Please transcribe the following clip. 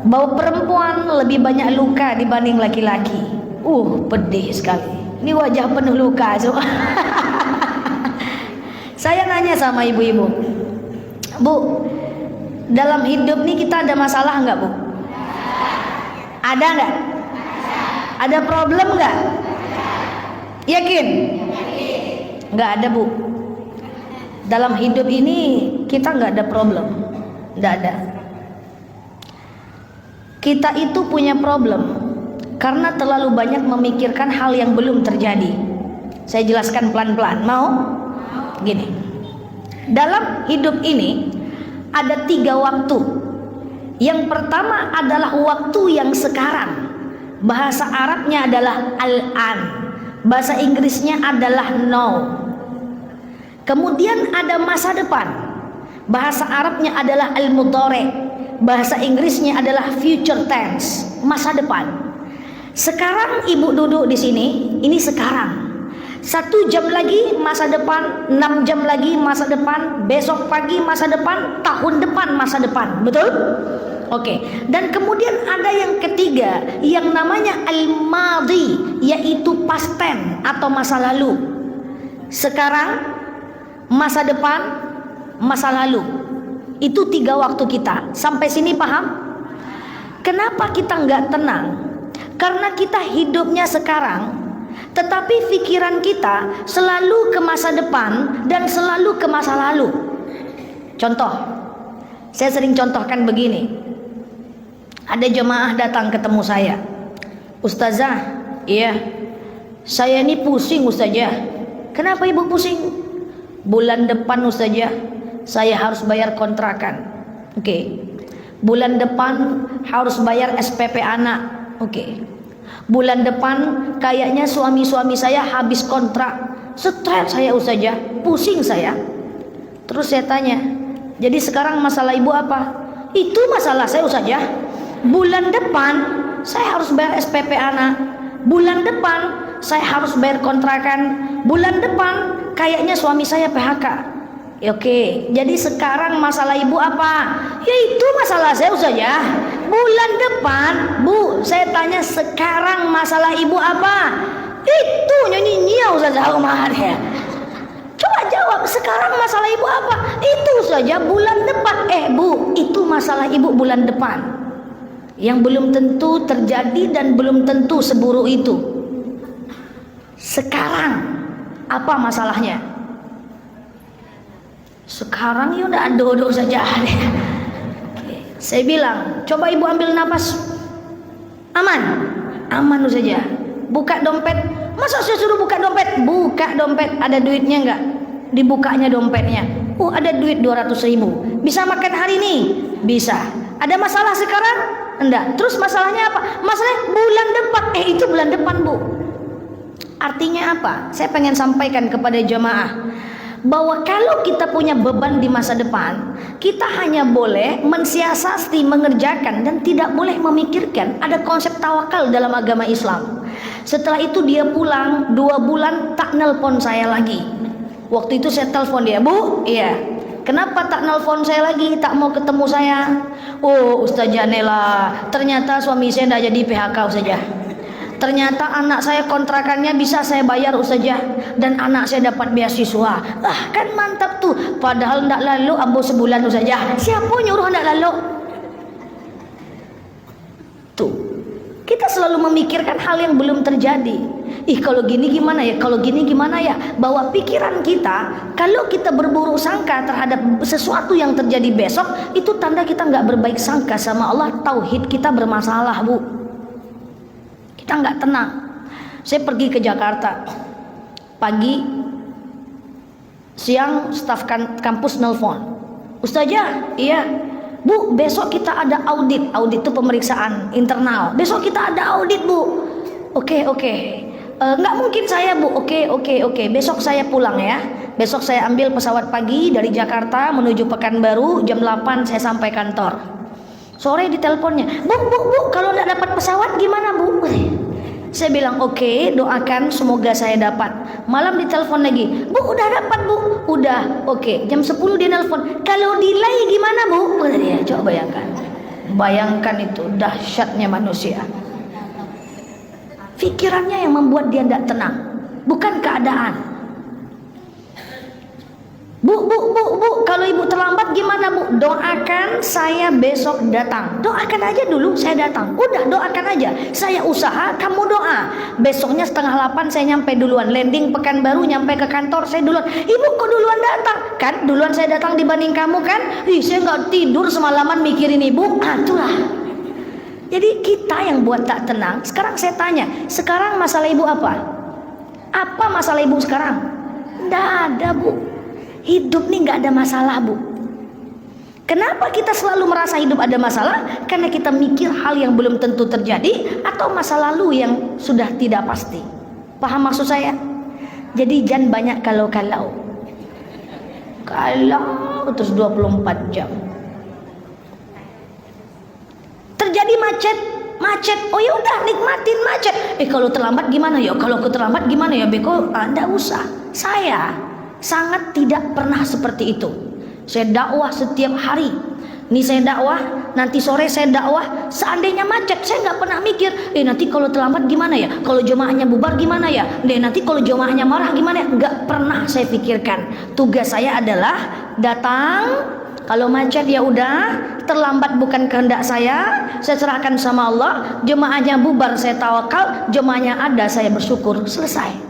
bahwa perempuan lebih banyak luka dibanding laki-laki. Pedih sekali. Ini wajah penuh luka. Saya nanya sama ibu-ibu, Bu, dalam hidup nih kita ada masalah nggak, Bu? Ada nggak? Ada problem nggak? Yakin? Nggak ada, Bu. Dalam hidup ini kita nggak ada problem, nggak ada. Kita itu punya problem karena terlalu banyak memikirkan hal yang belum terjadi. Saya jelaskan pelan-pelan. Mau? Gini. Dalam hidup ini ada 3 waktu. Yang pertama adalah waktu yang sekarang. Bahasa Arabnya adalah al-an. Bahasa Inggrisnya adalah now. Kemudian ada masa depan. Bahasa Arabnya adalah al-mudhari. Bahasa Inggrisnya adalah future tense, masa depan. Sekarang ibu duduk di sini, ini sekarang. 1 jam lagi masa depan, 6 jam lagi masa depan, besok pagi masa depan, tahun depan masa depan. Betul? Oke. Dan kemudian ada yang ketiga yang namanya al-madhi, yaitu past tense atau masa lalu. Sekarang, masa depan, masa lalu. Itu 3 waktu kita. Sampai sini paham? Kenapa kita nggak tenang? Karena kita hidupnya sekarang, tetapi pikiran kita selalu ke masa depan dan selalu ke masa lalu. Contoh, saya sering contohkan begini. Ada jemaah datang ketemu saya, Ustazah, iya, saya ini pusing Ustazah. Kenapa ibu pusing? Bulan depan Ustazah, saya harus bayar kontrakan. Oke. Bulan depan harus bayar SPP anak. Oke. Bulan depan kayaknya suami saya habis kontrak. Stres saya Ustazah, pusing saya. Terus saya tanya, jadi sekarang masalah ibu apa? Itu masalah saya Ustazah. Bulan depan saya harus bayar SPP anak. Bulan depan saya harus bayar kontrakan. Bulan depan kayaknya suami saya PHK. Oke, jadi sekarang masalah ibu apa? Ya itu masalah saya Ustazah. Bulan depan, Bu, saya tanya sekarang masalah ibu apa? Itu nyanyi Ustazah kemarin. Coba jawab, sekarang masalah ibu apa? Itu Ustazah bulan depan. Bu, itu masalah ibu bulan depan. Yang belum tentu terjadi dan belum tentu seburuk itu. Sekarang apa masalahnya? Sekarang ya udah dodo saja. Saya bilang, coba ibu ambil nafas. Aman, aman saja. Buka dompet. Masa saya suruh buka dompet? Buka dompet. Ada duitnya enggak? Dibukanya dompetnya. Ada duit 200.000. Bisa makan hari ini? Bisa. Ada masalah sekarang? Enggak. Terus masalahnya apa? Masalahnya bulan depan. Itu bulan depan, Bu. Artinya apa? Saya pengen sampaikan kepada jemaah bahwa kalau kita punya beban di masa depan, kita hanya boleh mensiasati, mengerjakan, dan tidak boleh memikirkan. Ada konsep tawakal dalam agama Islam. Setelah itu dia pulang 2 bulan tak nelpon saya lagi. Waktu itu saya telepon dia, Bu, iya, kenapa tak nelpon saya lagi, tak mau ketemu saya? Ustazah Nela, ternyata suami saya tidak jadi PHK Ustazah. Ternyata anak saya kontrakannya bisa saya bayar Ustazah, dan anak saya dapat beasiswa. Kan mantap tuh. Padahal ndak lalu ambo sebulan Ustazah. Siapa nyuruh ndak lalu? Tuh. Kita selalu memikirkan hal yang belum terjadi. Kalau gini gimana ya? Kalau gini gimana ya? Bahwa pikiran kita, kalau kita berburuk sangka terhadap sesuatu yang terjadi besok, itu tanda kita nggak berbaik sangka sama Allah. Tauhid kita bermasalah, Bu. Kita nggak tenang. Saya pergi ke Jakarta pagi, siang staf kampus nelfon, Ustazah, iya Bu, besok kita ada audit. Audit itu pemeriksaan internal. Besok kita ada audit, Bu. Oke. Nggak mungkin saya, Bu. Oke. Besok saya pulang ya. Besok saya ambil pesawat pagi dari Jakarta menuju Pekanbaru. Jam 8 saya sampai kantor. Sore diteleponnya, Bu, kalau nggak dapat pesawat gimana, Bu? Saya bilang oke, doakan semoga saya dapat. Malam ditelepon lagi, Bu udah dapat, Bu. Udah, oke. Jam 10 dia nelpon, kalau delay gimana, Bu? Ya, coba bayangkan. Bayangkan itu dahsyatnya manusia. Pikirannya yang membuat dia tidak tenang, bukan keadaan. Bu, kalau ibu terlambat gimana bu? Doakan saya besok datang. Doakan aja dulu saya datang. Udah doakan aja. Saya usaha, kamu doa. Besoknya 7:30 saya nyampe duluan. Landing Pekanbaru, nyampe ke kantor saya duluan. Ibu kok duluan datang? Kan duluan saya datang dibanding kamu kan? Ih, saya nggak tidur semalaman mikirin ibu. Itulah. Jadi kita yang buat tak tenang. Sekarang saya tanya, sekarang masalah ibu apa? Apa masalah ibu sekarang? Nggak ada bu. Hidup nih nggak ada masalah bu. Kenapa kita selalu merasa hidup ada masalah? Karena kita mikir hal yang belum tentu terjadi atau masa lalu yang sudah tidak pasti. Paham maksud saya? Jadi jangan banyak kalau terus 24 jam. Terjadi macet. Oh ya udah nikmatin macet. Kalau terlambat gimana ya? Kalau aku terlambat gimana ya? Beko, Anda usah. Saya sangat tidak pernah seperti itu. Saya dakwah setiap hari. Ini saya dakwah, nanti sore saya dakwah. Seandainya macet, saya nggak pernah mikir, nanti kalau terlambat gimana ya? Kalau jemaahnya bubar gimana ya? Nanti kalau jemaahnya marah gimana ya? Nggak pernah saya pikirkan. Tugas saya adalah datang. Kalau macet ya udah, terlambat bukan kehendak saya serahkan sama Allah. Jemaahnya bubar saya tawakal, jemaahnya ada saya bersyukur, selesai.